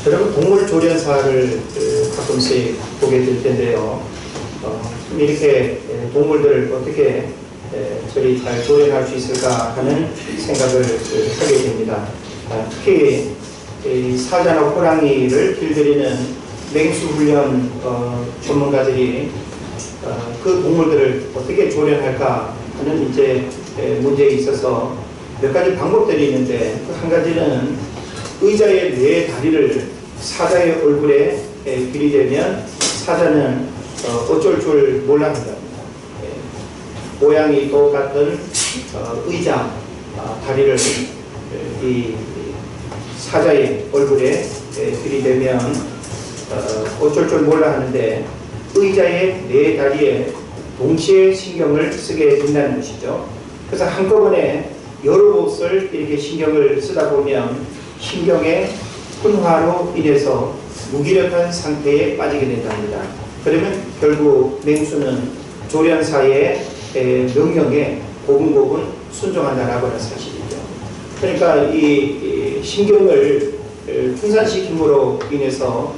여러분 동물 조련사를 가끔씩 보게 될 텐데요. 이렇게 동물들을 어떻게 저리 잘 조련할 수 있을까 하는 생각을 하게 됩니다. 특히 사자나 호랑이를 길들이는 맹수훈련 전문가들이 그 동물들을 어떻게 조련할까 하는 이제 문제에 있어서 몇 가지 방법들이 있는데, 한 가지는 의자의 네 다리를 사자의 얼굴에 들이대면 사자는 어쩔 줄 몰라 한답니다. 모양이 똑같은 의자 다리를 이 사자의 얼굴에 들이대면 어쩔 줄 몰라 하는데, 의자의 네 다리에 동시에 신경을 쓰게 된다는 것이죠. 그래서 한꺼번에 여러 곳을 이렇게 신경을 쓰다 보면 신경의 분화로 인해서 무기력한 상태에 빠지게 된답니다. 그러면 결국 맹수는 조련사의 명령에 고분고분 순종한다라고 하는 사실이죠. 그러니까 이 신경을 분산시킴으로 인해서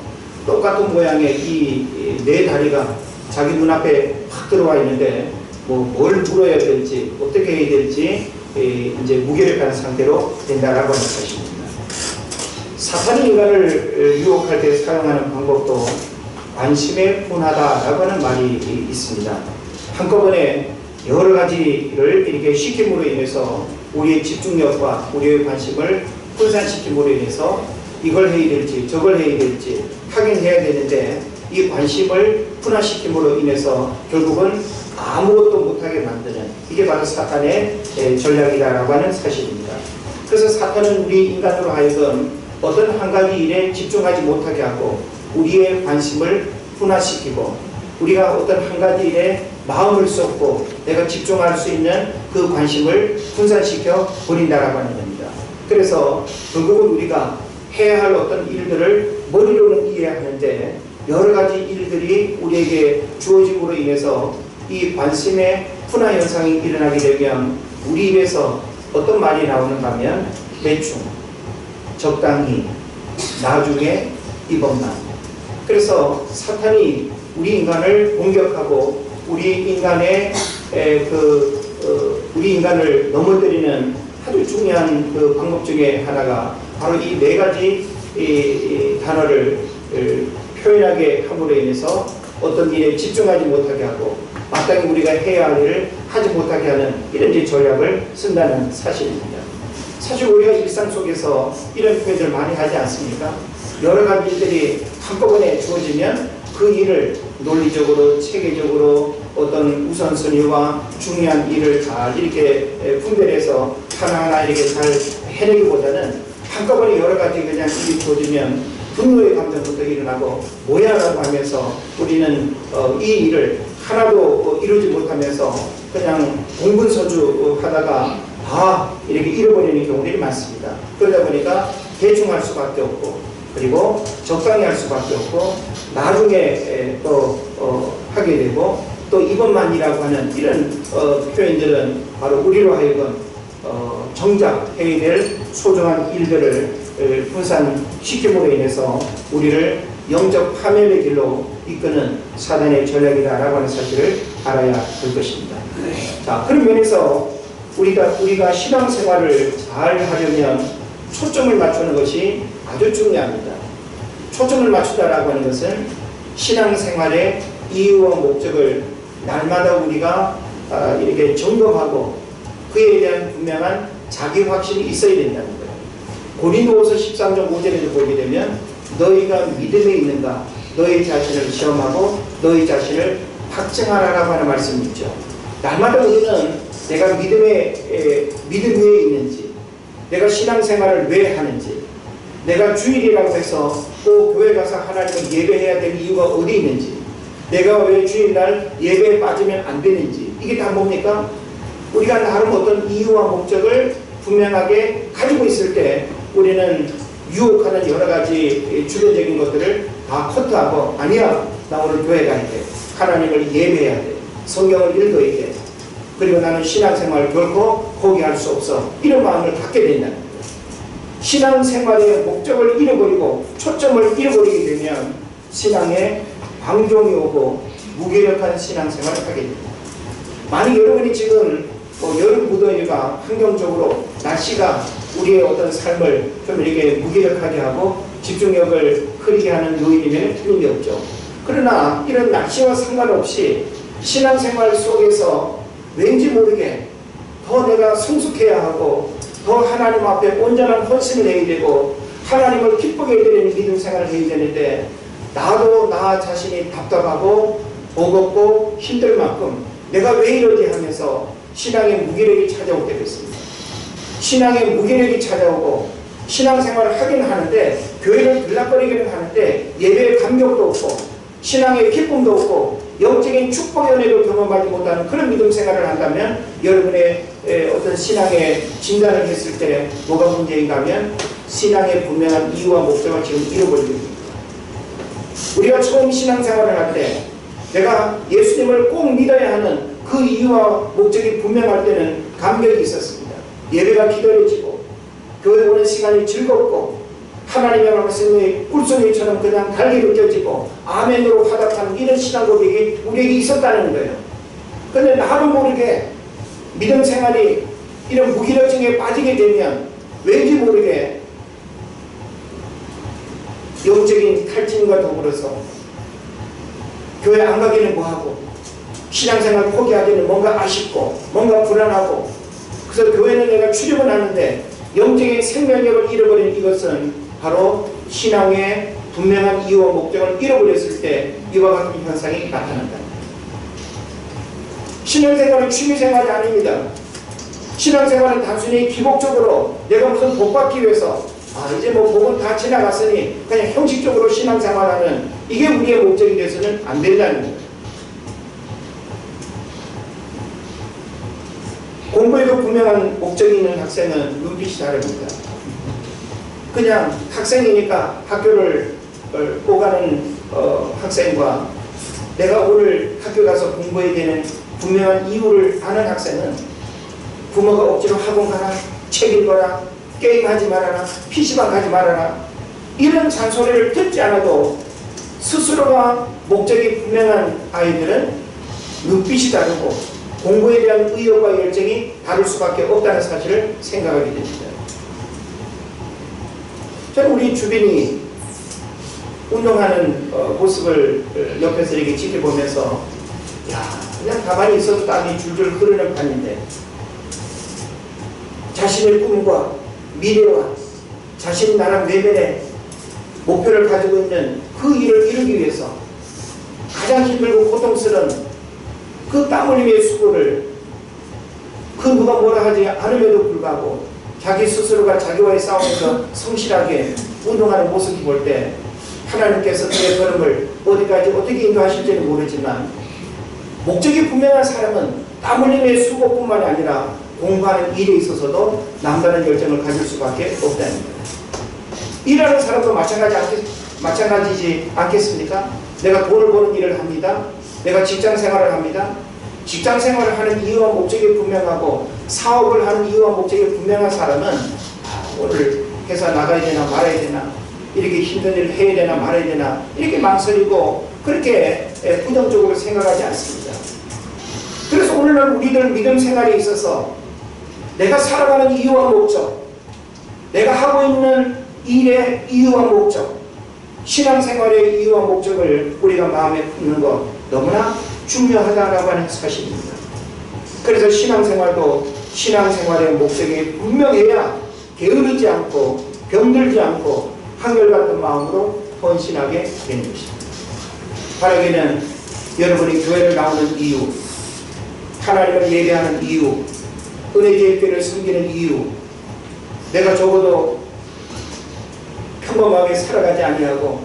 똑같은 모양의 이 네 다리가 자기 눈앞에 확 들어와 있는데 뭘 물어야 될지 어떻게 해야 될지 이제 무기력한 상태로 된다라고 하는 사실입니다. 사탄이 인간을 유혹할 때 사용하는 방법도 관심에 분하다라고 하는 말이 있습니다. 한꺼번에 여러 가지를 이렇게 시킴으로 인해서 우리의 집중력과 우리의 관심을 분산시킴으로 인해서 이걸 해야 될지 저걸 해야 될지 하긴 해야 되는데, 이 관심을 분화시킴으로 인해서 결국은 아무것도 못하게 만드는, 이게 바로 사탄의 전략이다라고 하는 사실입니다. 그래서 사탄은 우리 인간으로 하여금 어떤 한 가지 일에 집중하지 못하게 하고 우리의 관심을 분화시키고 우리가 어떤 한 가지 일에 마음을 쏟고 내가 집중할 수 있는 그 관심을 분산시켜 버린다라고 하는 겁니다. 그래서 결국은 우리가 해야 할 어떤 일들을 머리로는 이해하는데 여러 가지 일들이 우리에게 주어짐으로 인해서 이 관심의 분화 현상이 일어나게 되면 우리 입에서 어떤 말이 나오는가 하면 대충, 적당히, 나중에, 이것만. 그래서 사탄이 우리 인간을 공격하고 우리 인간의 우리 인간을 넘어뜨리는 아주 중요한 그 방법 중에 하나가 바로 이 네 가지 단어를 표현하게 함으로 인해서 어떤 일에 집중하지 못하게 하고 마땅히 우리가 해야 할 일을 하지 못하게 하는 이런 전략을 쓴다는 사실입니다. 사실 우리가 일상 속에서 이런 표현들을 많이 하지 않습니까? 여러 가지 일들이 한꺼번에 주어지면 그 일을 논리적으로, 체계적으로 어떤 우선순위와 중요한 일을 다 이렇게 분별해서 하나하나 이렇게 잘 해내기보다는 한꺼번에 여러 가지 그냥 일이 주어지면 분노의 감정부터 일어나고 뭐야라고 하면서 우리는 이 일을 하나도 이루지 못하면서 그냥 공분서주 하다가 이렇게 잃어버리는 경우들이 많습니다. 그러다 보니까 대충 할 수밖에 없고, 그리고 적당히 할 수밖에 없고, 나중에 또 하게 되고, 또 이것만이라고 하는 이런 표현들은 바로 우리로 하여금 정작 해야 될 소중한 일들을 분산시킴으로 인해서 우리를 영적 파멸의 길로 이끄는 사단의 전략이다라고 하는 사실을 알아야 될 것입니다. 자, 그런 면에서 우리가 신앙생활을 잘 하려면 초점을 맞추는 것이 아주 중요합니다. 초점을 맞추다라고 하는 것은 신앙생활의 이유와 목적을 날마다 우리가 이렇게 점검하고 그에 대한 분명한 자기 확신이 있어야 된다는 거예요. 고린도후서 13장 5절에도 보게 되면 너희가 믿음에 있는가 너희 자신을 시험하고 너희 자신을 확증하라라고 하는 말씀이 있죠. 날마다 우리는 내가 믿음 위에 있는지, 내가 신앙생활을 왜 하는지, 내가 주일이라고 해서 꼭 교회 가서 하나님을 예배해야 될 이유가 어디 있는지, 내가 왜 주일날 예배에 빠지면 안 되는지, 이게 다 뭡니까? 우리가 나름 어떤 이유와 목적을 분명하게 가지고 있을 때 우리는 유혹하는 여러 가지 주변적인 것들을 다 커트하고, 아니야, 나 오늘 교회 가야 돼, 하나님을 예배해야 돼, 성경을 읽어야 돼, 그리고 나는 신앙생활을 결코 포기할 수 없어, 이런 마음을 갖게 된다는 거예요. 신앙생활의 목적을 잃어버리고 초점을 잃어버리게 되면 신앙에 방종이 오고 무기력한 신앙생활을 하게 됩니다. 만약 여러분이 지금 여름 무더위가 환경적으로 날씨가 우리의 어떤 삶을 좀 이렇게 무기력하게 하고 집중력을 흐리게 하는 요인이면 틀림이 없죠. 그러나 이런 날씨와 상관없이 신앙생활 속에서 왠지 모르게 더 내가 성숙해야 하고 더 하나님 앞에 온전한 헌신을 해야 되고 하나님을 기쁘게 해야 되는 믿음 생활을 해야 되는데 나도 나 자신이 답답하고 버겁고 힘들 만큼 내가 왜 이러지 하면서 신앙의 무기력이 찾아오게 됐습니다. 신앙의 무기력이 찾아오고 신앙생활을 하긴 하는데 교회를 들락거리기는 하는데 예배의 감격도 없고 신앙의 기쁨도 없고 영적인 축복의 은혜를 경험하지 못하는 그런 믿음 생활을 한다면 여러분의 어떤 신앙의 진단을 했을 때 뭐가 문제인가 하면 신앙의 분명한 이유와 목적을 지금 잃어버리고 있습니다. 우리가 처음 신앙생활을 할 때 내가 예수님을 꼭 믿어야 하는 그 이유와 목적이 분명할 때는 감격이 있었습니다. 예배가 기다려지고 교회 오는 시간이 즐겁고 하나님의 말씀이 꿀송이처럼 그냥 달게 느껴지고 아멘으로 화답하는 이런 신앙 고백이 우리에게 있었다는 거예요. 그런데 나도 모르게 믿음 생활이 이런 무기력증에 빠지게 되면 왠지 모르게 영적인 탈진과 더불어서 교회 안 가기는 뭐하고 신앙생활 포기하기는 뭔가 아쉽고 뭔가 불안하고 그래서 교회는 내가 출입은 하는데 영적인 생명력을 잃어버린 이것은 바로 신앙의 분명한 이유와 목적을 잃어버렸을 때 이와 같은 현상이 나타난다. 신앙생활은 취미생활이 아닙니다. 신앙생활은 단순히 기복적으로 내가 무슨 복받기 위해서 이제 뭐 복은 다 지나갔으니 그냥 형식적으로 신앙생활하는 이게 우리의 목적이 돼서는 안 된다는 거예요. 공부에도 분명한 목적이 있는 학생은 눈빛이 다릅니다. 그냥 학생이니까 학교를 오가는 학생과 내가 오늘 학교 가서 공부해야 되는 분명한 이유를 아는 학생은 부모가 억지로 학원 가라, 책 읽어라, 게임하지 말아라, PC방 가지 말아라 이런 잔소리를 듣지 않아도 스스로가 목적이 분명한 아이들은 눈빛이 다르고 공부에 대한 의욕과 열정이 다를 수밖에 없다는 사실을 생각하게 됩니다. 저는 우리 주변이 운동하는 모습을 옆에서 이렇게 지켜보면서 그냥 가만히 있어도 땀이 줄줄 흐르는 판인데 자신의 꿈과 미래와 자신 나라 외면의 목표를 가지고 있는 그 일을 이루기 위해서 가장 힘들고 고통스러운 그 땀 흘림의 수고를 그 누가 뭐라 하지 않음에도 불구하고 자기 스스로가 자기와의 싸움에서 성실하게 운동하는 모습을 볼 때 하나님께서 그의 걸음을 어디까지 어떻게 인도하실지는 모르지만 목적이 분명한 사람은 땀 흘림의 수고뿐만이 아니라 공부하는 일에 있어서도 남다른 열정을 가질 수밖에 없다는 거예요. 일하는 사람도 마찬가지지 않겠습니까? 내가 돈을 버는 일을 합니다. 내가 직장 생활을 합니다. 직장 생활을 하는 이유와 목적이 분명하고 사업을 하는 이유와 목적이 분명한 사람은 오늘 회사 나가야 되나 말아야 되나 이렇게 힘든 일을 해야 되나 말아야 되나 이렇게 망설이고 그렇게 부정적으로 생각하지 않습니다. 그래서 오늘날 우리들 믿음 생활에 있어서 내가 살아가는 이유와 목적, 내가 하고 있는 일의 이유와 목적, 신앙생활의 이유와 목적을 우리가 마음에 품는 것 너무나 중요하다라고 하는 사실입니다. 그래서 신앙생활도 신앙생활의 목적이 분명해야 게으르지 않고 병들지 않고 한결같은 마음으로 헌신하게 되는 것입니다. 바라기는 여러분이 교회를 나오는 이유, 하나님을 예배하는 이유, 은혜제일교회를 섬기는 이유, 내가 적어도 평범하게 살아가지 아니하고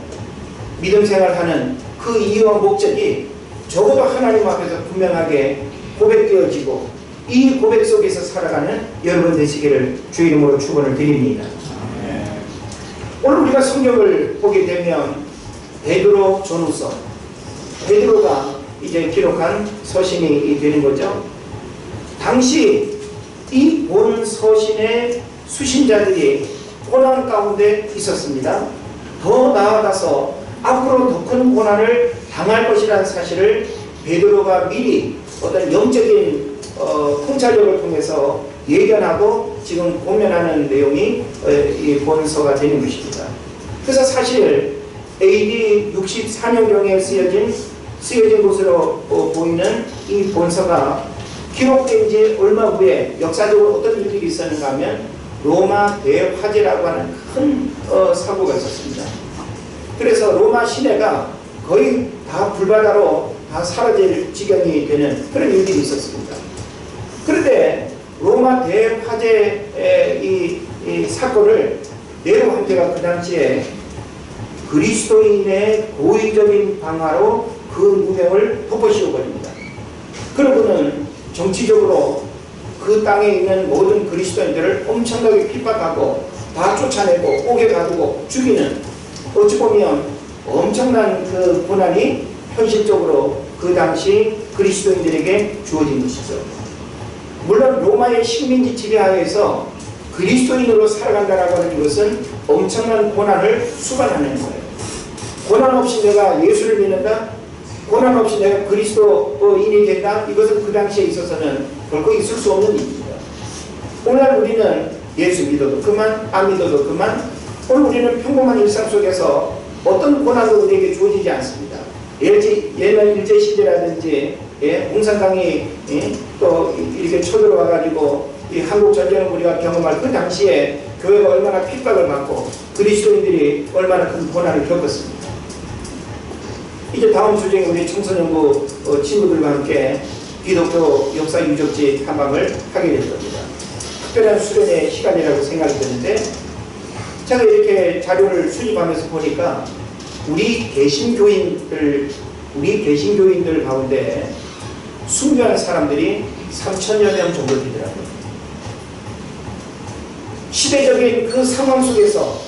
믿음 생활하는 그 이유와 목적이 적어도 하나님 앞에서 분명하게 고백되어지고 이 고백 속에서 살아가는 여러분 되시기를 주 이름으로 축원을 드립니다. 오늘 우리가 성경을 보게 되면 베드로 전후서, 베드로가 이제 기록한 서신이 되는 거죠. 당시 이 본 서신의 수신자들이 고난 가운데 있었습니다. 더 나아가서 앞으로 더 큰 고난을 당할 것이라는 사실을 베드로가 미리 어떤 영적인 통찰력을 통해서 예견하고 지금 고면하는 내용이 이 본서가 되는 것입니다. 그래서 사실 AD 64년경에 쓰여진 것으로 보이는 이 본서가 기록된 지 얼마 후에 역사적으로 어떤 일들이 있었는가 하면 로마 대화재라고 하는 큰 사고가 있었습니다. 그래서 로마 시내가 거의 다 불바다로 다 사라질 지경이 되는 그런 일들이 있었습니다. 그런데 로마 대화재의 이 사건을 네로 황제가 그 당시에 그리스도인의 고의적인 방화로 그 무명을 덮어씌워버립니다. 그러고는 정치적으로 그 땅에 있는 모든 그리스도인들을 엄청나게 핍박하고 다 쫓아내고 옥에 가두고 죽이는, 어찌 보면 엄청난 그 고난이 현실적으로 그 당시 그리스도인들에게 주어진 것이죠. 물론 로마의 식민지 지배하에서 그리스도인으로 살아간다라고 하는 것은 엄청난 고난을 수반하는 거예요. 고난 없이 내가 예수를 믿는다, 고난 없이 내가 그리스도인이 된다, 이것은 그 당시에 있어서는 결코 있을 수 없는 일입니다. 오늘 우리는 예수 믿어도 그만, 안 믿어도 그만, 오늘 우리는 평범한 일상 속에서 어떤 고난도 우리에게 주어지지 않습니다. 예멘 일제시대라든지 홍산강이 또 이렇게 쳐들어와가지고 이 한국 전쟁을 우리가 경험할 그 당시에 교회가 얼마나 핍박을 받고 그리스도인들이 얼마나 큰 고난을 겪었습니다. 이제 다음 주중에 우리 청소년부 친구들과 함께 기독교 역사 유적지 탐방을 하게 될 겁니다. 특별한 수련의 시간이라고 생각이 드는데, 제가 이렇게 자료를 수집하면서 보니까 우리 개신교인들 가운데 순교한 사람들이 3,000여 명 정도 되더라고요. 시대적인 그 상황 속에서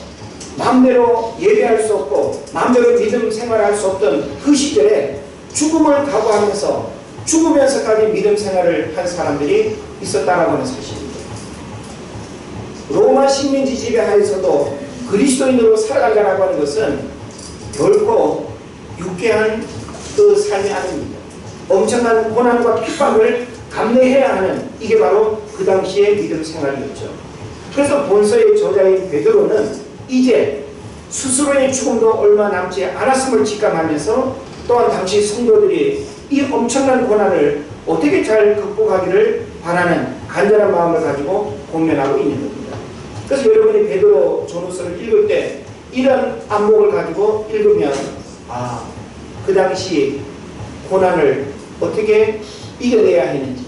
마음대로 예배할 수 없고 마음대로 믿음 생활할 수 없던 그 시절에 죽음을 각오하면서 죽으면서까지 믿음 생활을 한 사람들이 있었다라고 하는 사실입니다. 로마 식민지 지배하에서도 그리스도인으로 살아간다라고 하는 것은 결코 유쾌한 그 삶이 아닙니다. 엄청난 고난과 핍박을 감내해야 하는, 이게 바로 그 당시의 믿음 생활이었죠. 그래서 본서의 저자인 베드로는 이제 스스로의 죽음도 얼마 남지 않았음을 직감하면서 또한 당시 성도들이 이 엄청난 고난을 어떻게 잘 극복하기를 바라는 간절한 마음을 가지고 고면하고 있는 겁니다. 그래서 여러분이 베드로 전후서를 읽을 때 이런 안목을 가지고 읽으면 그 당시 고난을 어떻게 이겨내야 했는지,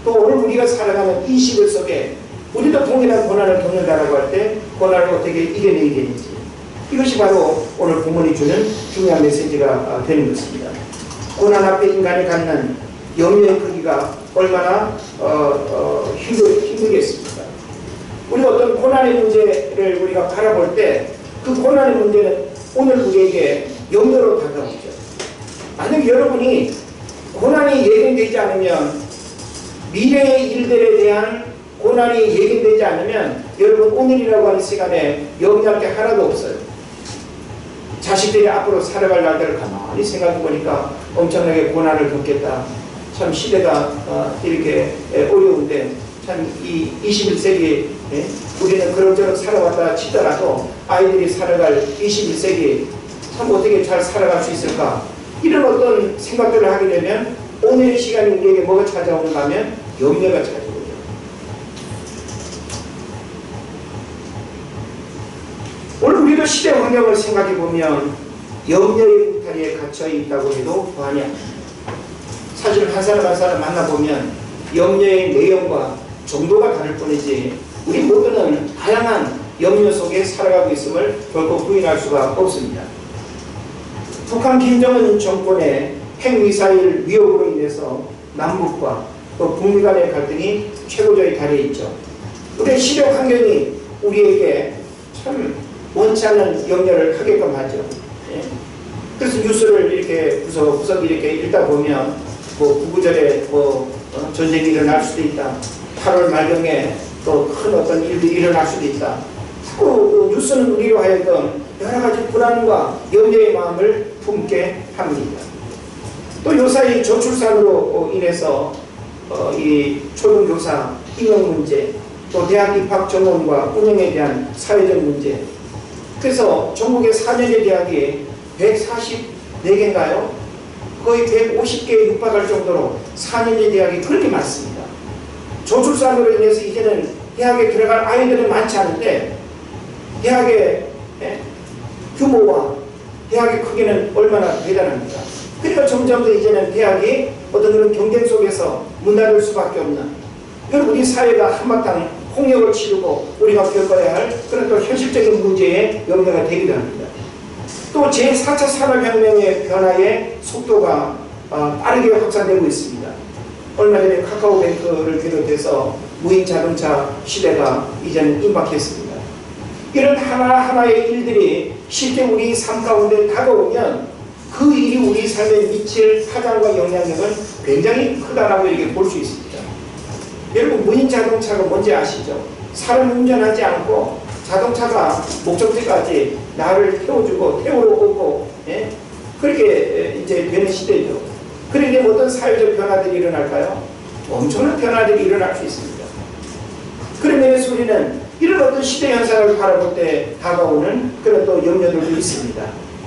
또 오늘 우리가 살아가는 이 시대 속에 우리도 동일한 고난을 겪는다라고 할 때 고난을 어떻게 이겨내야 되는지, 이것이 바로 오늘 본문이 주는 중요한 메시지가 되는 것입니다. 고난 앞에 인간이 갖는 염려의 크기가 얼마나 힘들겠습니까? 우리가 어떤 고난의 문제를 우리가 바라볼 때 그 고난의 문제는 오늘 우리에게 염려로 다가오죠. 만약 여러분이 고난이 예견되지 않으면, 미래의 일들에 대한 고난이 예견되지 않으면 여러분 오늘이라고 하는 시간에 염려할 게 하나도 없어요. 자식들이 앞으로 살아갈 날들을 가만히 생각해 보니까 엄청나게 고난을 겪겠다. 참 시대가 이렇게 어려운데 참 이 21세기 우리는 그럭저럭 살아왔다 치더라도 아이들이 살아갈 21세기 참 어떻게 잘 살아갈 수 있을까, 이런 어떤 생각들을 하게 되면 오늘의 시간이 우리에게 뭐가 찾아오는가 하면 염려가 찾아오죠. 오늘 우리도 시대 환경을 생각해 보면 염려의 울타리에 갇혀 있다고 해도 과언이 아닙니다. 사실 한 사람 한 사람 만나보면 염려의 내용과 정도가 다를 뿐이지 우리 모두는 다양한 염려 속에 살아가고 있음을 결코 부인할 수가 없습니다. 북한 김정은 정권의 핵미사일 위협으로 인해서 남북과 또 북미 간의 갈등이 최고조에 달해 있죠. 우리의 시력 환경이 우리에게 참 원치 않는 염려를 하게끔 하죠. 그래서 뉴스를 이렇게 구석구석 이렇게 읽다 보면 구구절에 전쟁이 일어날 수도 있다. 8월 말경에 또 큰 어떤 일들이 일어날 수도 있다. 자꾸 뉴스는 우리로 하여금 여러 가지 불안과 염려의 마음을 품게 합니다. 또 요사이 저출산으로 인해서 이 초등교사 임용 문제, 또 대학 입학 정원과 운영에 대한 사회적 문제, 그래서 전국의 4년제 대학이 144개인가요? 거의 150개에 육박할 정도로 4년제 대학이 그렇게 많습니다. 저출산으로 인해서 이제는 대학에 들어갈 아이들은 많지 않은데 대학의 규모와 대학의 크기는 얼마나 대단합니까? 그러니까 점점 더 이제는 대학이 어떤 그런 경쟁 속에서 문 닫을 수밖에 없는, 그리고 우리 사회가 한바탕 홍역을 치르고 우리가 겪어야 할 그런 또 현실적인 문제에 연계가 되기도 합니다. 또 제4차 산업혁명의 변화의 속도가 빠르게 확산되고 있습니다. 얼마 전에 카카오뱅크를 비롯해서 무인자동차 시대가 이제는 임박했습니다. 이런 하나하나의 일들이 실제 우리 삶 가운데 다가오면 그 일이 우리 삶에 미칠 파장과 영향력은 굉장히 크다라고 이렇게 볼 수 있습니다. 여러분, 무인자동차가 뭔지 아시죠? 사람 운전하지 않고 자동차가 목적지까지 나를 태워주고 태우러 오고, 그렇게 이제 되는 시대죠. 그러게 어떤 사회적 변화들이 일어날까요? 엄청난 변화들이 일어날 수 있습니다. 그런 면에서 우리는 이런 어떤 시대 현상을 바라볼 때 다가오는 그런 또 염려들도 있습니다.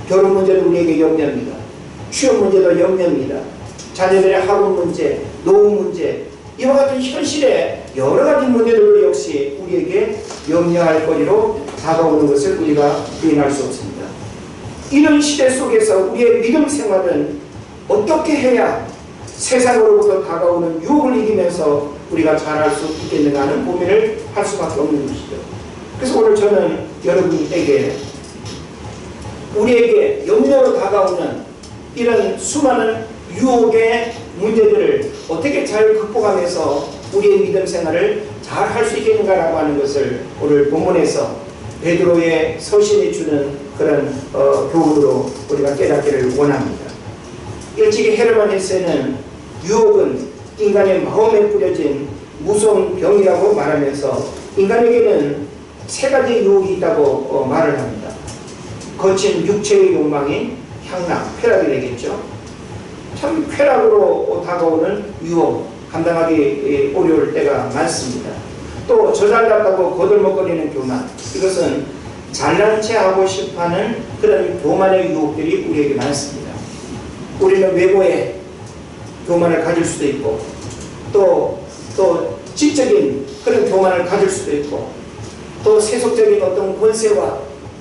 결혼 문제도 우리에게 염려입니다. 취업 문제도 염려입니다. 자녀들의 학업 문제, 노후 문제, 이와 같은 현실의 여러 가지 문제들도 역시 우리에게 염려할 거리로 다가오는 것을 우리가 부인할 수 없습니다. 이런 시대 속에서 우리의 믿음 생활은 어떻게 해야 세상으로부터 다가오는 유혹을 이기면서 우리가 잘할 수 있겠는가 하는 고민을 할 수밖에 없는 것이죠. 그래서 오늘 저는 여러분에게 우리에게 염려로 다가오는 이런 수많은 유혹의 문제들을 어떻게 잘 극복하면서 우리의 믿음 생활을 잘 할 수 있겠는가라고 하는 것을 오늘 본문에서 베드로의 서신이 주는 그런 교훈으로 우리가 깨닫기를 원합니다. 일찍이 헤르만 헤세는 유혹은 인간의 마음에 뿌려진 무서운 병이라고 말하면서 인간에게는 세 가지 유혹이 있다고 말을 합니다. 거친 육체의 욕망인 향락, 쾌락이 되겠죠. 참 쾌락으로 다가오는 유혹, 감당하기 어려울 때가 많습니다. 또 저 잘났다고 거들먹거리는 교만, 이것은 잘난 체 하고 싶어하는 그런 교만의 유혹들이 우리에게 많습니다. 우리는 외모에 교만을 가질 수도 있고 또 지적인 그런 교만을 가질 수도 있고 또 세속적인 어떤 권세와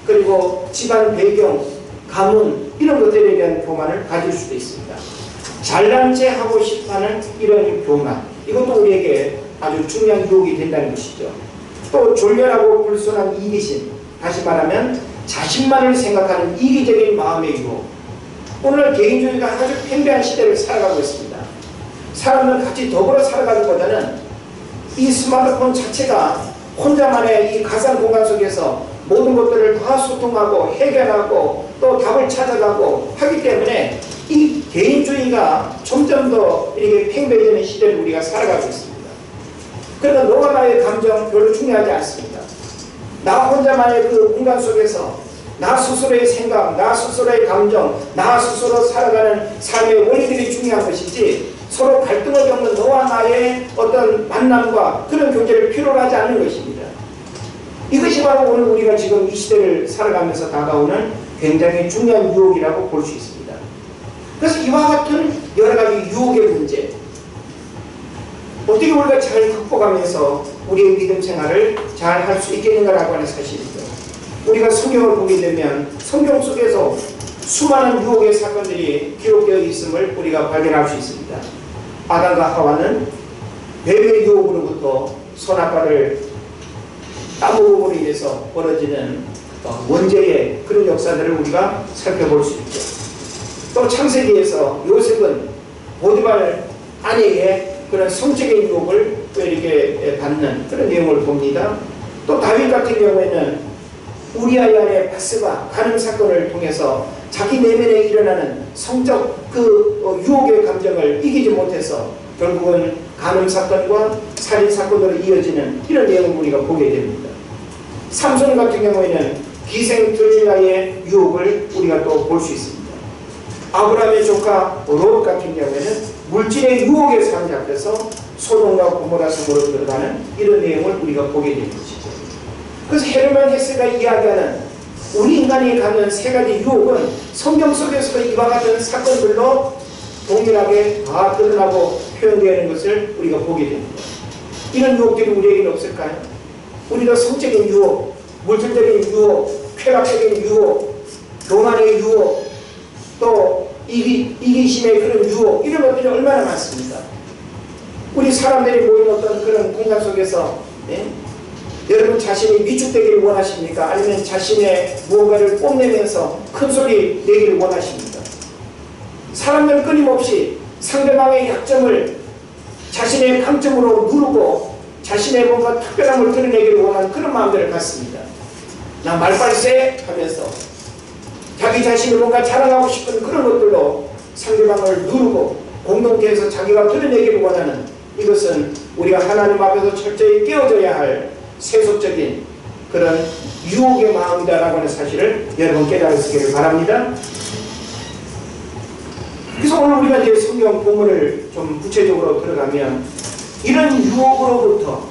그리고 집안 배경, 가문 이런 것들에 대한 교만을 가질 수도 있습니다. 잘난 체 하고 싶어하는 이런 교만, 이것도 우리에게 아주 중요한 유혹이 된다는 것이죠. 또 졸렬하고 불순한 이기심, 다시 말하면 자신만을 생각하는 이기적인 마음의 유혹. 오늘 개인주의가 아주 팽배한 시대를 살아가고 있습니다. 사람은 같이 더불어 살아가기보다는 이 스마트폰 자체가 혼자만의 이 가상 공간 속에서 모든 것들을 다 소통하고 해결하고 또 답을 찾아가고 하기 때문에 이 개인주의가 점점 더 이렇게 팽배해지는 시대를 우리가 살아가고 있습니다. 그러나 너와 나의 감정 별로 중요하지 않습니다. 나 혼자만의 그 공간 속에서 나 스스로의 생각, 나 스스로의 감정, 나 스스로 살아가는 삶의 원리들이 중요한 것이지 서로 갈등을 겪는 너와 나의 어떤 만남과 그런 교제를 필요로 하지 않는 것입니다. 이것이 바로 오늘 우리가 지금 이 시대를 살아가면서 다가오는 굉장히 중요한 유혹이라고 볼 수 있습니다. 그래서 이와 같은 여러 가지 유혹의 문제, 어떻게 우리가 잘 극복하면서 우리의 믿음 생활을 잘 할 수 있겠는가라고 하는 사실이죠. 우리가 성경을 보게 되면 성경 속에서 수많은 유혹의 사건들이 기록되어 있음을 우리가 발견할 수 있습니다. 아담과 하와는 뱀의 유혹으로부터 선악과를 따먹음으로 인해서 벌어지는 원죄의 그런 역사들을 우리가 살펴볼 수 있죠. 또 창세기에서 요셉은 보디발 아내의 그런 성적인 유혹을 또 이렇게 받는 그런 내용을 봅니다. 또 다윗 같은 경우에는 우리아의 아내 바스바 간음 사건을 통해서 자기 내면에 일어나는 성적 그 유혹의 감정을 이기지 못해서 결국은 간음 사건과 살인 사건으로 이어지는 이런 내용을 우리가 보게 됩니다. 삼손 같은 경우에는 기생 들릴라의 유혹을 우리가 또 볼 수 있습니다. 아브라함의 조카 롯 같은 경우에는 물질의 유혹에 사로잡혀서 소돔과 고모라 성으로 들어가는 이런 내용을 우리가 보게 되는 것이죠. 그래서 헤르만 헤세가 이야기하는 우리 인간이 갖는 세 가지 유혹은 성경 속에서도 이와 같은 사건들로 동일하게 다 드러나고 표현되는 것을 우리가 보게 됩니다. 이런 유혹들이 우리에게는 없을까요? 우리도 성적인 유혹, 물질적인 유혹, 쾌락적인 유혹, 교만의 유혹, 또 이기심의 그런 유혹, 이런 것들이 얼마나 많습니다. 우리 사람들이 모인 어떤 그런 공간 속에서 여러분 자신이 위축되기를 원하십니까? 아니면 자신의 무언가를 뽐내면서 큰 소리 내기를 원하십니까? 사람들은 끊임없이 상대방의 약점을 자신의 강점으로 누르고 자신의 뭔가 특별함을 드러내기를 원하는 그런 마음들을 갖습니다. 나 말빨세 하면서 자기 자신이 뭔가 자랑하고 싶은 그런 것들로 상대방을 누르고 공동체에서 자기가 드러내기를 원하는, 이것은 우리가 하나님 앞에서 철저히 깨어져야 할 세속적인 그런 유혹의 마음이다라고 하는 사실을 여러분 깨달으시기를 바랍니다. 그래서 오늘 우리가 이제 성경 본문을 좀 구체적으로 들어가면 이런 유혹으로부터,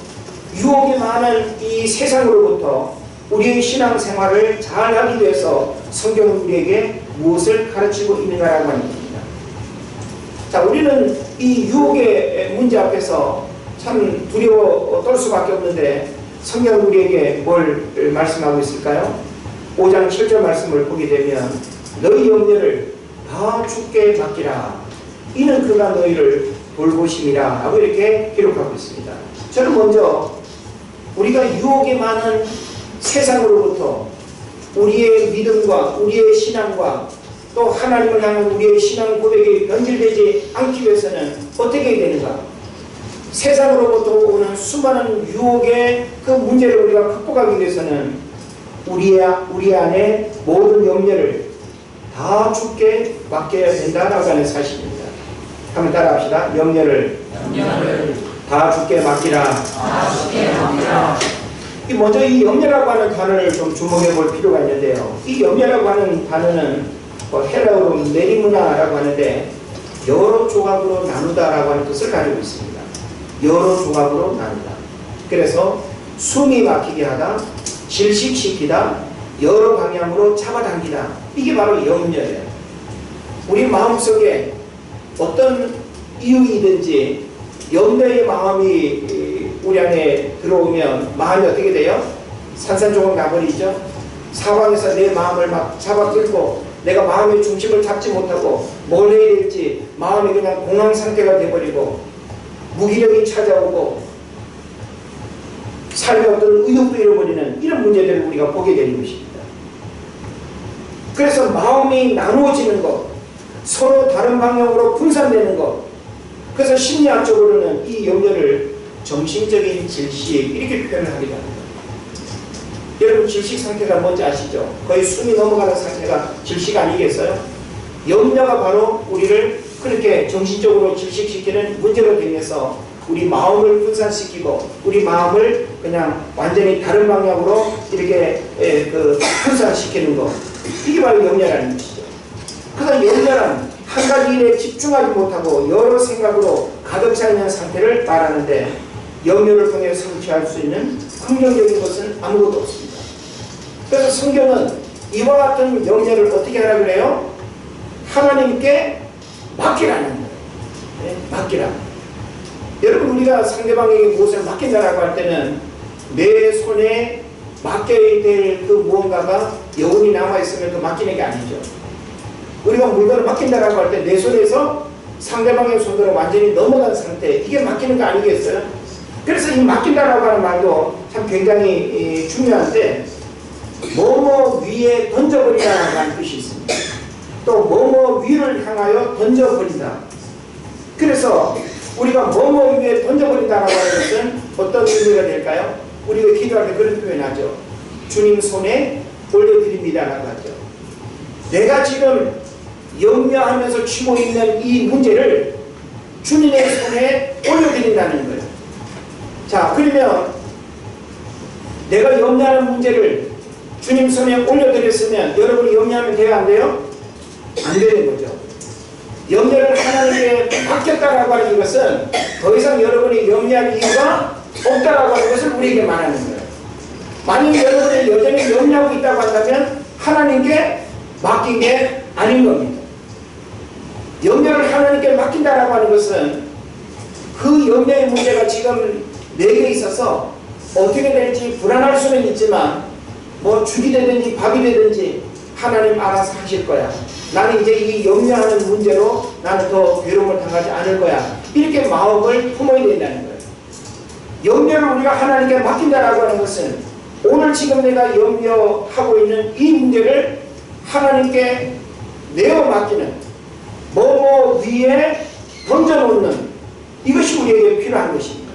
유혹이 많은 이 세상으로부터 우리의 신앙생활을 잘하기 위해서 성경은 우리에게 무엇을 가르치고 있는가라고 하는 겁니다. 자, 우리는 이 유혹의 문제 앞에서 참 두려워 떨 수밖에 없는데 성경은 우리에게 뭘 말씀하고 있을까요? 5장 7절 말씀을 보게 되면 너희 염려를 다 주께 맡기라. 이는 그가 너희를 돌보심이라 하고 이렇게 기록하고 있습니다. 저는 먼저 우리가 유혹이 많은 세상으로부터 우리의 믿음과 우리의 신앙과 또 하나님을 향한 우리의 신앙 고백이 변질되지 않기 위해서는 어떻게 해야 되는가? 세상으로부터 오는 수많은 유혹의 그 문제를 우리가 극복하기 위해서는 우리 안에 모든 염려를 다 주께 맡겨야 된다라고 하는 사실입니다. 한번 따라합시다. 염려를 다 주께 맡기라. 먼저 이 염려라고 하는 단어를 좀 주목해 볼 필요가 있는데요. 이 염려라고 하는 단어는 헬라어로 메리무나라고 하는데 여러 조각으로 나누다라고 하는 뜻을 가지고 있습니다. 여러 조각으로 나누다. 그래서 숨이 막히게 하다, 질식시키다, 여러 방향으로 잡아당기다. 이게 바로 염려예요. 우리 마음속에 어떤 이유이든지 염려의 마음이 우리 안에 들어오면 마음이 어떻게 돼요? 산산조각 나버리죠. 상황에서 내 마음을 막 잡아끌고 내가 마음의 중심을 잡지 못하고 뭘 해야 될지 마음이 그냥 공황 상태가 돼버리고 무기력이 찾아오고 삶의 어떤 의욕도 잃어버리는 이런 문제들을 우리가 보게 되는 것입니다. 그래서 마음이 나누어지는 것, 서로 다른 방향으로 분산되는 것, 그래서 심리학적으로는 이 염려를 정신적인 질식 이렇게 표현을 하기도 합니다. 여러분 질식 상태가 뭔지 아시죠? 거의 숨이 넘어가는 상태가 질식 아니겠어요? 염려가 바로 우리를 그렇게 정신적으로 질식시키는 문제로 되면서 우리 마음을 분산시키고 우리 마음을 그냥 완전히 다른 방향으로 이렇게 분산시키는 것, 이게 바로 염려라는 것이죠. 그래서 염려란 한 가지 일에 집중하지 못하고 여러 생각으로 가득 차 있는 상태를 말하는데 염려를 통해 성취할 수 있는 긍정적인 것은 아무것도 없습니다. 그래서 성경은 이와 같은 염려를 어떻게 하라 그래요? 하나님께 맡기라는 거예요. 네? 맡기라. 여러분 우리가 상대방에게 무엇을 맡긴다라고 할 때는 내 손에 맡겨야 될 그 무언가가 여운이 남아있으면 그 맡기는 게 아니죠. 우리가 물건을 맡긴다라고 할 때 내 손에서 상대방의 손으로 완전히 넘어간 상태, 이게 맡기는 거 아니겠어요? 그래서 이 맡긴다라고 하는 말도 참 굉장히 중요한데 뭐뭐 위에 던져버리다라는 하는 뜻이 있습니다. 또 뭐뭐 위를 향하여 던져버린다. 그래서 우리가 뭐뭐 위에 던져버린다라고 하는 것은 어떤 의미가 될까요? 우리가 기도할 때 그런 표현하죠. 주님 손에 올려드립니다라고 하죠. 내가 지금 염려하면서 치고 있는 이 문제를 주님의 손에 올려드린다는 거예요. 자, 그러면 내가 염려하는 문제를 주님 손에 올려드렸으면 여러분이 염려하면 돼요? 안 돼요? 안 되는 거죠. 염려를 하나님께 맡겼다라고 하는 것은 더 이상 여러분이 염려할 이유가 없다라고 하는 것을 우리에게 말하는 거예요. 만약 여러분이 여전히 염려하고 있다고 한다면 하나님께 맡긴 게 아닌 겁니다. 염려를 하나님께 맡긴다라고 하는 것은 그 염려의 문제가 지금 내게 있어서 어떻게 될지 불안할 수는 있지만 뭐 죽이 되든지 밥이 되든지 하나님 알아서 하실 거야. 나는 이제 이 염려하는 문제로 나는 더 괴로움을 당하지 않을 거야. 이렇게 마음을 품어야 된다는 거예요. 염려를 우리가 하나님께 맡긴다라고 하는 것은 오늘 지금 내가 염려하고 있는 이 문제를 하나님께 내어 맡기는 뭐뭐 위에 던져놓는 이것이 우리에게 필요한 것입니다.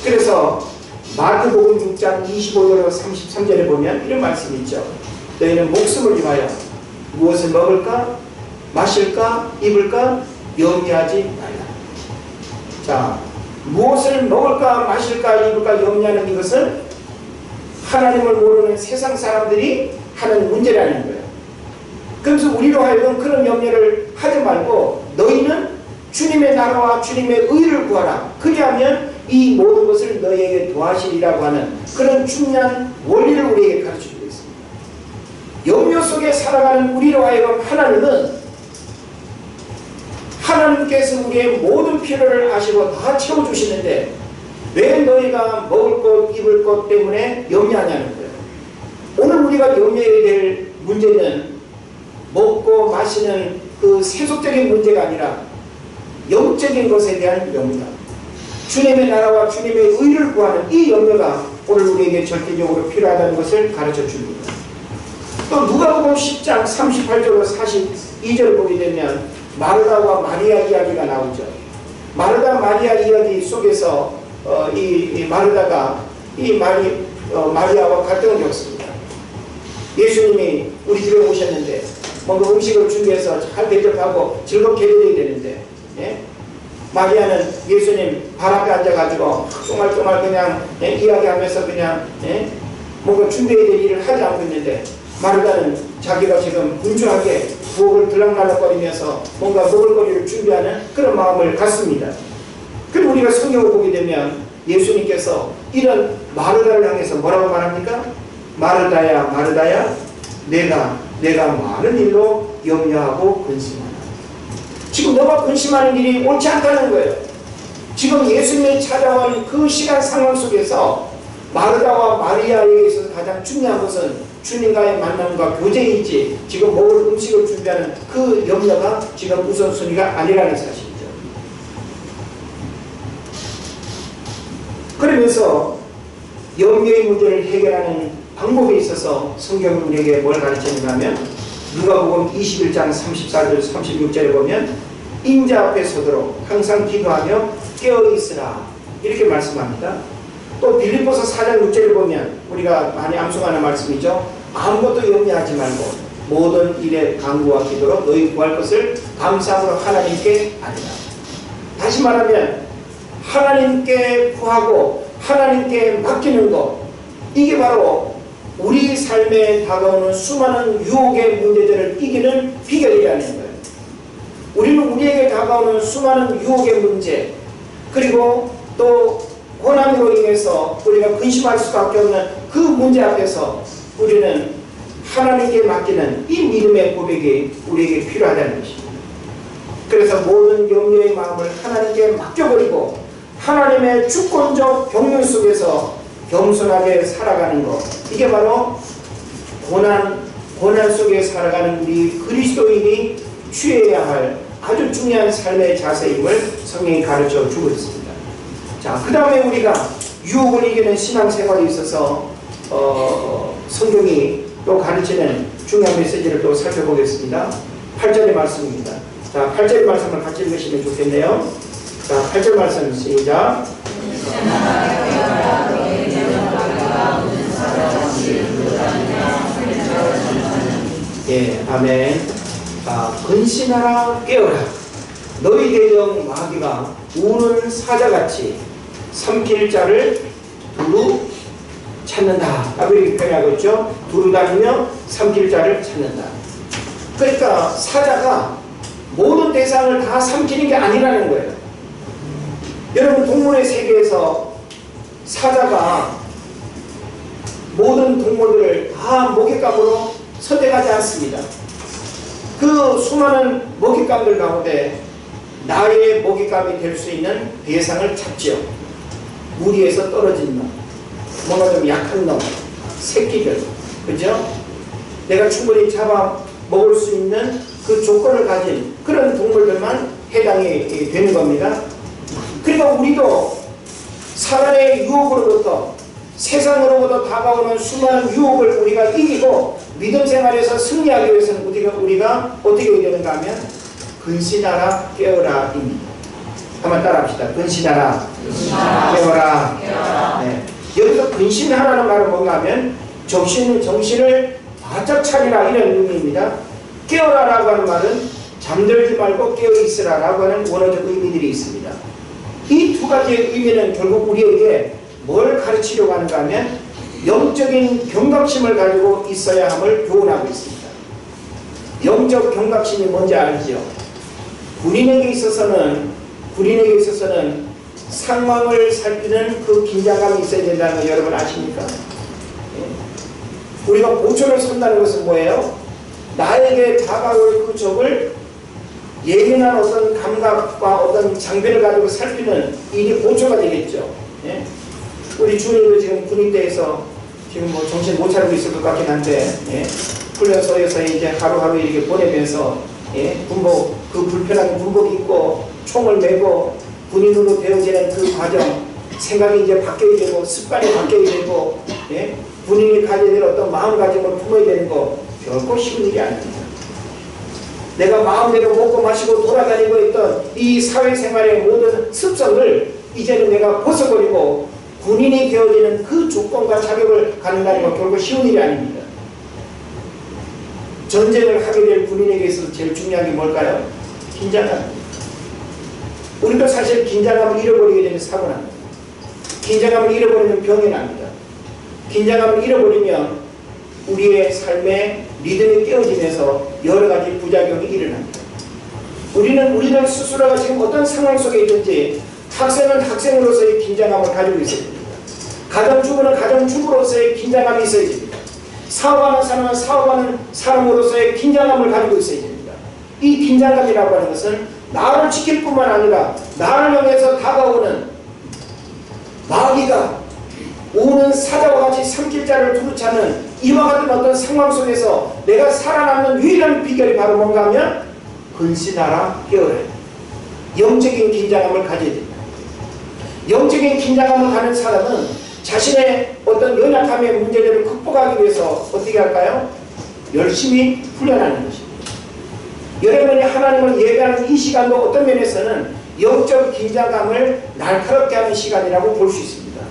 그래서 마태복음 6장 25절로 33절에 보면 이런 말씀이 있죠. 너희는 목숨을 위하여 무엇을 먹을까, 마실까, 입을까 염려하지 말라. 자, 무엇을 먹을까, 마실까, 입을까 염려하는 이것은 하나님을 모르는 세상 사람들이 하는 문제라는 거예요. 그래서 우리로 하여금 그런 염려를 하지 말고 너희는 주님의 나라와 주님의 의를 구하라. 그리하면 이 모든 것을 너희에게 도와주리라고 하는 그런 중요한 원리를 우리에게 가르쳐주고 있습니다. 염려 속에 살아가는 우리로 하여금 하나님께서 우리의 모든 필요를 아시고 다 채워주시는데 왜 너희가 먹을 것, 입을 것 때문에 염려하냐는 거예요. 오늘 우리가 염려해야 될 문제는 먹고 마시는 그 세속적인 문제가 아니라 영적인 것에 대한 염려, 주님의 나라와 주님의 의를 구하는 이 염려가 오늘 우리에게 절대적으로 필요하다는 것을 가르쳐 줍니다. 또 누가복음 10장 38절로 42절을 보게 되면 마르다와 마리아 이야기가 나오죠. 마르다 마리아 이야기 속에서 이 마르다가 마리아와 갈등을 겪습니다. 예수님이 우리 집에 오셨는데 뭔가 음식을 준비해서 잘 대접하고 즐겁게 해드려야 되는데 마리아는 예수님 발 앞에 앉아가지고 쫑알쫑알 그냥 이야기하면서 그냥 뭔가 준비해야 될 일을 하지 않고 있는데 마르다는 자기가 지금 분주하게 부엌을 들락날락거리면서 뭔가 먹을거리를 준비하는 그런 마음을 갖습니다. 그리고 우리가 성경을 보게 되면 예수님께서 이런 마르다를 향해서 뭐라고 말합니까? 마르다야 마르다야 내가 많은 일로 염려하고 근심하다. 지금 너가 근심하는 일이 옳지 않다는 거예요. 지금 예수님이 찾아온 그 시간 상황 속에서 마르다와 마리아에게 있어서 가장 중요한 것은 주님과의 만남과 교제이지 지금 먹을 음식을 준비하는 그 염려가 지금 우선순위가 아니라는 사실이죠. 그러면서 염려의 문제를 해결하는 방법에 있어서 성경이 우리에게 뭘 가르치는가 하면 누가복음 21장 34절 36절에 보면 인자 앞에 서도록 항상 기도하며 깨어있으라 이렇게 말씀합니다. 또 빌립보서 4장 6절을 보면 우리가 많이 암송하는 말씀이죠. 아무것도 염려하지 말고 모든 일에 간구와 기도로 너희 구할 것을 감사함으로 하나님께 아뢰라. 다시 말하면 하나님께 구하고 하나님께 맡기는 것, 이게 바로 우리 삶에 다가오는 수많은 유혹의 문제들을 이기는 비결이라는 거예요. 우리는 우리에게 다가오는 수많은 유혹의 문제, 그리고 또 고난으로 인해서 우리가 근심할 수밖에 없는 그 문제 앞에서 우리는 하나님께 맡기는 이 믿음의 고백이 우리에게 필요하다는 것입니다. 그래서 모든 염려의 마음을 하나님께 맡겨버리고 하나님의 주권적 경륜 속에서 겸손하게 살아가는 것, 이게 바로 고난 속에 살아가는 우리 그리스도인이 취해야 할 아주 중요한 삶의 자세임을 성경이 가르쳐 주고 있습니다. 자, 그 다음에 우리가 유혹을 이기는 신앙생활에 있어서 성경이 또 가르치는 중요한 메시지를 또 살펴보겠습니다. 8절의 말씀입니다. 자, 8절의 말씀을 같이 읽으시면 좋겠네요. 자, 8절 말씀 시작. 예, 아멘. 근신하라 깨어라. 너희 대적 마귀가 우는 사자같이 삼킬 자를 두루 찾는다 라고 이렇게 표현하고 있죠. 두루 다니며 삼킬 자를 찾는다. 그러니까 사자가 모든 대상을 다 삼키는 게 아니라는 거예요. 여러분, 동물의 세계에서 사자가 모든 동물들을 다 먹잇감으로 선택하지 않습니다. 그 수많은 먹잇감들 가운데 나의 먹잇감이 될 수 있는 대상을 찾지요. 무리에서 떨어진 놈, 뭔가 좀 약한 놈, 새끼들, 그죠? 내가 충분히 잡아 먹을 수 있는 그 조건을 가진 그런 동물들만 해당이 되는 겁니다. 그러니까 우리도 사단의 유혹으로부터, 세상으로부터 다가오는 수많은 유혹을 우리가 이기고 믿음 생활에서 승리하기 위해서는 우리가 어떻게 해야 되는가 하면 근신하라 깨어라 입니다. 한번 따라 합시다. 근신하라, 깨어라. 네. 여기서 근신하라는 말은 뭔가 하면 정신을 바짝 차리라 이런 의미입니다. 깨어라라고 하는 말은 잠들지 말고 깨어있으라 라고 하는 원어적 의미들이 있습니다. 이 두 가지의 의미는 결국 우리에게 뭘 가르치려고 하는가 하면 영적인 경각심을 가지고 있어야 함을 교훈하고 있습니다. 영적 경각심이 뭔지 알지요? 군인에게 있어서는 상황을 살피는 그 긴장감이 있어야 된다는 거 여러분 아십니까? 우리가 보초를 선다는 것은 뭐예요? 나에게 다가올 그 적을 예민한 어떤 감각과 어떤 장비를 가지고 살피는 일이 보초가 되겠죠. 예? 우리 주님도 지금 군인대에서 지금 뭐 정신 못 차리고 있을 것 같긴 한데, 예? 훈련소에서 이제 하루하루 이렇게 보내면서, 예? 군복, 그 불편한 군복 입고 총을 메고 군인으로 되어지는 그 과정, 생각이 이제 바뀌어야 되고 습관이 바뀌어야 되고, 예? 군인이 가져야 될 어떤 마음가짐을 품어야 되는 거 결코 쉬운 일이 아닙니다. 내가 마음대로 먹고 마시고 돌아다니고 있던 이 사회생활의 모든 습성을 이제는 내가 벗어버리고 군인이 되어지는 그 조건과 자격을 갖는다는 건 결코 쉬운 일이 아닙니다. 전쟁을 하게 될 군인에게 있어서 제일 중요한 게 뭘까요? 긴장감입니다. 우리도 사실 긴장감을 잃어버리게 되면 사고 납니다. 긴장감을 잃어버리면 병이 납니다. 긴장감을 잃어버리면 우리의 삶에 리듬이 깨어지면서 여러 가지 부작용이 일어납니다. 우리들 스스로가 지금 어떤 상황 속에 있든지 학생은 학생으로서의 긴장감을 가지고 있어야 됩니다. 가정주부는 가정주부로서의 긴장감이 있어야 됩니다. 사업하는 사람은 사업하는 사람으로서의 긴장감을 가지고 있어야 됩니다. 이 긴장감이라고 하는 것은 나를 지킬 뿐만 아니라 나를 향해서 다가오는 마귀가 오는 사자와 같이 삼킬 자를 두루차는 이와 같은 어떤 상황 속에서 내가 살아남는 유일한 비결이 바로 뭔가 하면 근신하라 깨어라. 영적인 긴장감을 가져야 됩니다. 영적인 긴장감을 가는 사람은 자신의 어떤 연약함의 문제들을 극복하기 위해서 어떻게 할까요? 열심히 훈련하는 것입니다. 여러분이 하나님을 예배하는 이 시간도 어떤 면에서는 영적 긴장감을 날카롭게 하는 시간이라고 볼 수 있습니다.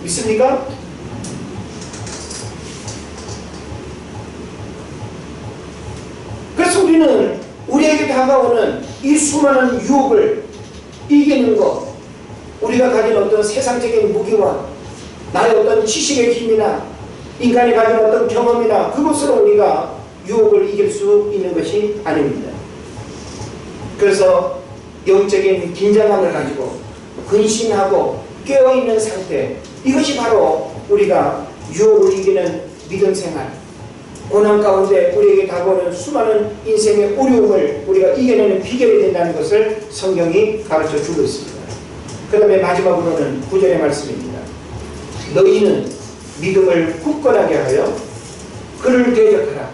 믿습니까? 그래서 우리는 우리에게 다가오는 이 수많은 유혹을 이기는 것, 우리가 가진 어떤 세상적인 무기와 나의 어떤 지식의 힘이나 인간이 가진 어떤 경험이나 그것으로 우리가 유혹을 이길 수 있는 것이 아닙니다. 그래서 영적인 긴장감을 가지고 근신하고 깨어있는 상태, 이것이 바로 우리가 유혹을 이기는 믿음 생활, 고난 가운데 우리에게 다가오는 수많은 인생의 어려움을 우리가 이겨내는 비결이 된다는 것을 성경이 가르쳐 주고 있습니다. 그 다음에 마지막으로는 9절의 말씀입니다. 너희는 믿음을 굳건하게 하여 그를 대적하라.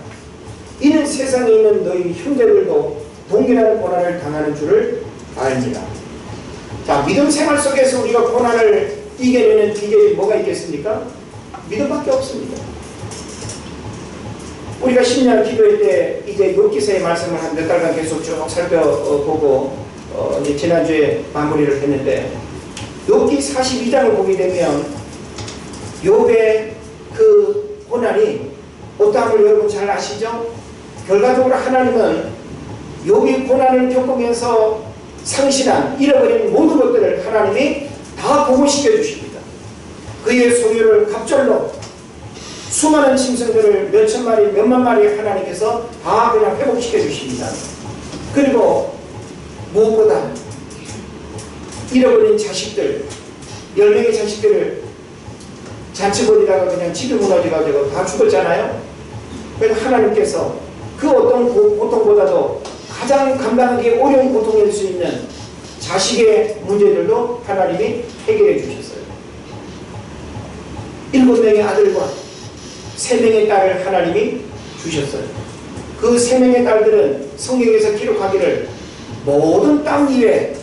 이는 세상에 있는 너희 형제들도 동일한 고난을 당하는 줄을 알미라. 자, 믿음 생활 속에서 우리가 고난을 이겨내는 비결이 뭐가 있겠습니까? 믿음밖에 없습니다. 우리가 신년 기도회 때 이제 욥기서의 말씀을 한 몇 달간 계속 쭉 살펴보고 이제 지난주에 마무리를 했는데, 욥기 42장을 보게 되면 욥의 그 고난이 어떠함을 여러분 잘 아시죠? 결과적으로 하나님은 욥이 고난을 겪으면서 상실한, 잃어버린 모든 것들을 하나님이 다 복원시켜 주십니다. 그의 소유를 갑절로 수많은 짐승들을 몇천 마리, 몇만 마리 하나님께서 다 그냥 회복시켜 주십니다. 그리고 무엇보다 잃어버린 자식들, 10명의 자식들을 잔치 벌이다가 그냥 집이 무너져가지고 다 죽었잖아요. 그래서 하나님께서 그 어떤 고통보다도 가장 감당하기 어려운 고통일 수 있는 자식의 문제들도 하나님이 해결해 주셨어요. 7명의 아들과 3명의 딸을 하나님이 주셨어요. 그 3명의 딸들은 성경에서 기록하기를 모든 땅 위에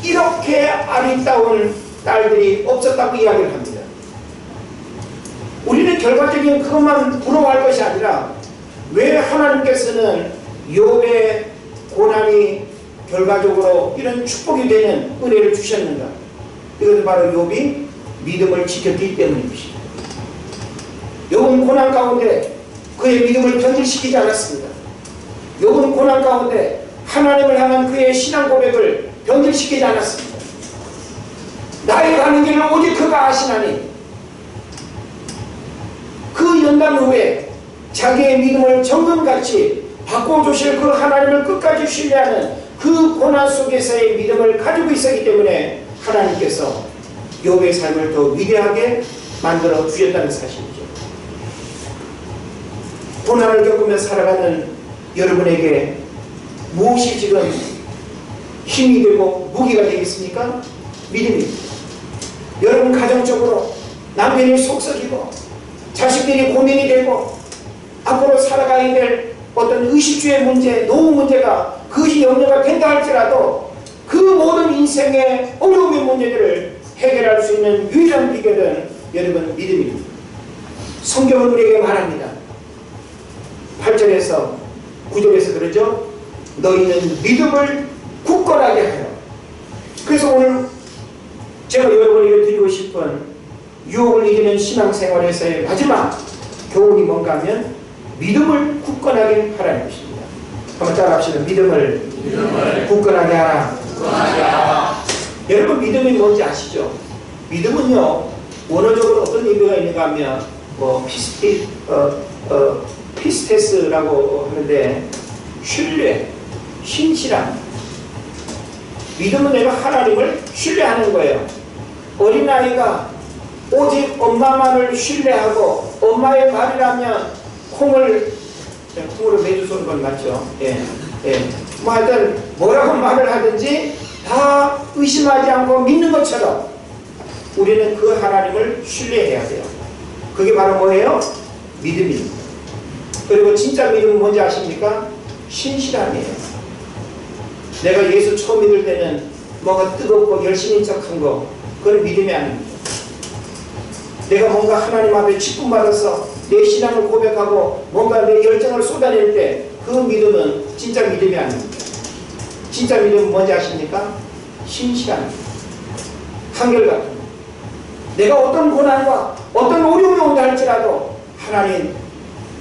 이렇게 아리따운 딸들이 없었다고 이야기를 합니다. 우리는 결과적인 그것만 부러워할 것이 아니라 왜 하나님께서는 욥의 고난이 결과적으로 이런 축복이 되는 은혜를 주셨는가? 이것은 바로 욥이 믿음을 지켰기 때문입니다. 욥은 고난 가운데 그의 믿음을 변질시키지 않았습니다. 욥은 고난 가운데 하나님을 향한 그의 신앙 고백을 변질시키지 않았습니다. 나의 가는 길을 오직 그가 아시나니, 그 연단 후에 자기의 믿음을 정금같이 바꿔주실 그 하나님을 끝까지 신뢰하는 그 고난 속에서의 믿음을 가지고 있었기 때문에 하나님께서 욥의 삶을 더 위대하게 만들어 주셨다는 사실이죠. 고난을 겪으며 살아가는 여러분에게 무엇이 지금 힘이 되고 무기가 되겠습니까? 믿음입니다. 여러분 가정적으로 남편이 속썩이고 자식들이 고민이 되고 앞으로 살아가야 될 어떤 의식주의 문제, 노후 문제가 그것이 염려가 된다 할지라도 그 모든 인생의 어려움의 문제들을 해결할 수 있는 유일한 비결은 여러분 믿음입니다. 성경은 우리에게 말합니다. 8절에서 9절에서 그러죠. 너희는 믿음을 굳건하게 하여. 그래서 오늘 제가 여러분에게 드리고 싶은 유혹을 이기는 신앙생활에서의 마지막 교훈이 뭔가 하면 믿음을 굳건하게 하라는 것입니다. 한번 따라합시다. 믿음을 굳건하게 하라. 여러분 믿음이 뭔지 아시죠? 믿음은요 원어적으로 어떤 의미가 있는가 하면 피스테스라고 하는데 신뢰, 신실함. 믿음은 내가 하나님을 신뢰하는 거예요. 어린아이가 오직 엄마만을 신뢰하고 엄마의 말이라면 콩으로 매주 쏘는 건 맞죠? 뭐 하여튼 뭐라고 말을 하든지 다 의심하지 않고 믿는 것처럼 우리는 그 하나님을 신뢰해야 돼요. 그게 바로 뭐예요? 믿음입니다. 그리고 진짜 믿음은 뭔지 아십니까? 신실함이에요. 내가 예수 처음 믿을 때는 뭔가 뜨겁고 열심인 척한 거, 그건 믿음이 아닙니다. 내가 뭔가 하나님 앞에 직분받아서 내 신앙을 고백하고 뭔가 내 열정을 쏟아낼 때 그 믿음은 진짜 믿음이 아닙니다. 진짜 믿음은 뭔지 아십니까? 신실함입니다. 한결같은 내가 어떤 고난과 어떤 어려움이 온다 할지라도 하나님,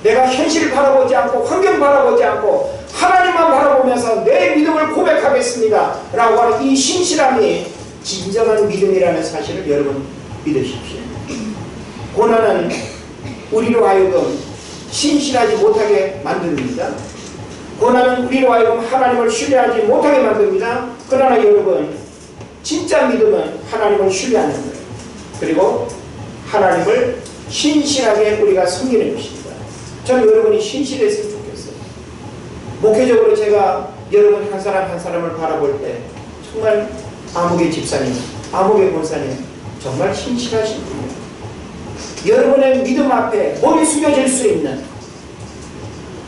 내가 현실을 바라보지 않고 환경 바라보지 않고 하나님만 바라보면서 내 믿음을 고백하겠습니다 라고 하는 이 신실함이 진정한 믿음이라는 사실을 여러분 믿으십시오. 고난은 우리로 하여금 신실하지 못하게 만듭니다. 고난은 우리로 하여금 하나님을 신뢰하지 못하게 만듭니다. 그러나 여러분 진짜 믿음은 하나님을 신뢰하는 거예요. 그리고 하나님을 신실하게 우리가 섬기는 것입니다. 저는 여러분이 신실했으면 좋겠어요. 목회적으로 제가 여러분 한 사람 한 사람을 바라볼 때 정말 아무개 집사님, 아무개 권사님 정말 신실하신 분이에요. 여러분의 믿음 앞에 머리 숙여질 수 있는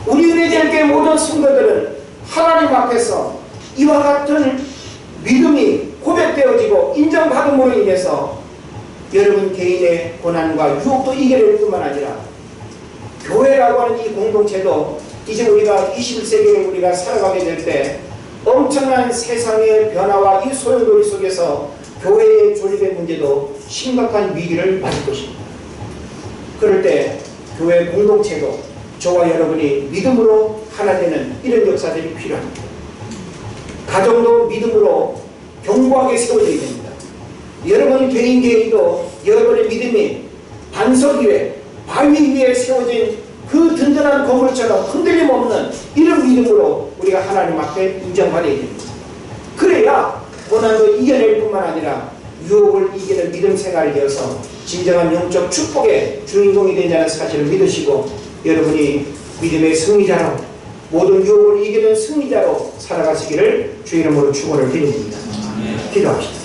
우리 은혜제일교회 모든 성도들은 하나님 앞에서 이와 같은 믿음이 고백되어지고 인정받음으로 인해서 여러분 개인의 고난과 유혹도 이겨낼 뿐만 아니라 교회라고 하는 이 공동체도 이제 우리가 21세기를 우리가 살아가게 될 때 엄청난 세상의 변화와 이 소용돌이 속에서 교회의 존립의 문제도 심각한 위기를 맞을 것입니다. 그럴 때 교회 공동체도 저와 여러분이 믿음으로 하나 되는 이런 역사들이 필요합니다. 가정도 믿음으로 견고하게 세워져야 됩니다. 여러분 개인도 여러분의 믿음이 반석 위에 바위 위에 세워진 그 든든한 건물처럼 흔들림 없는 이런 믿음으로 우리가 하나님 앞에 인정받아야 됩니다. 그래야 고난도 이겨낼 뿐만 아니라 유혹을 이기는 믿음 생활이 되어서 진정한 영적 축복의 주인공이 되자는 사실을 믿으시고 여러분이 믿음의 승리자로 모든 유혹을 이기는 승리자로 살아가시기를 주 이름으로 축원을 드립니다. 기도합시다.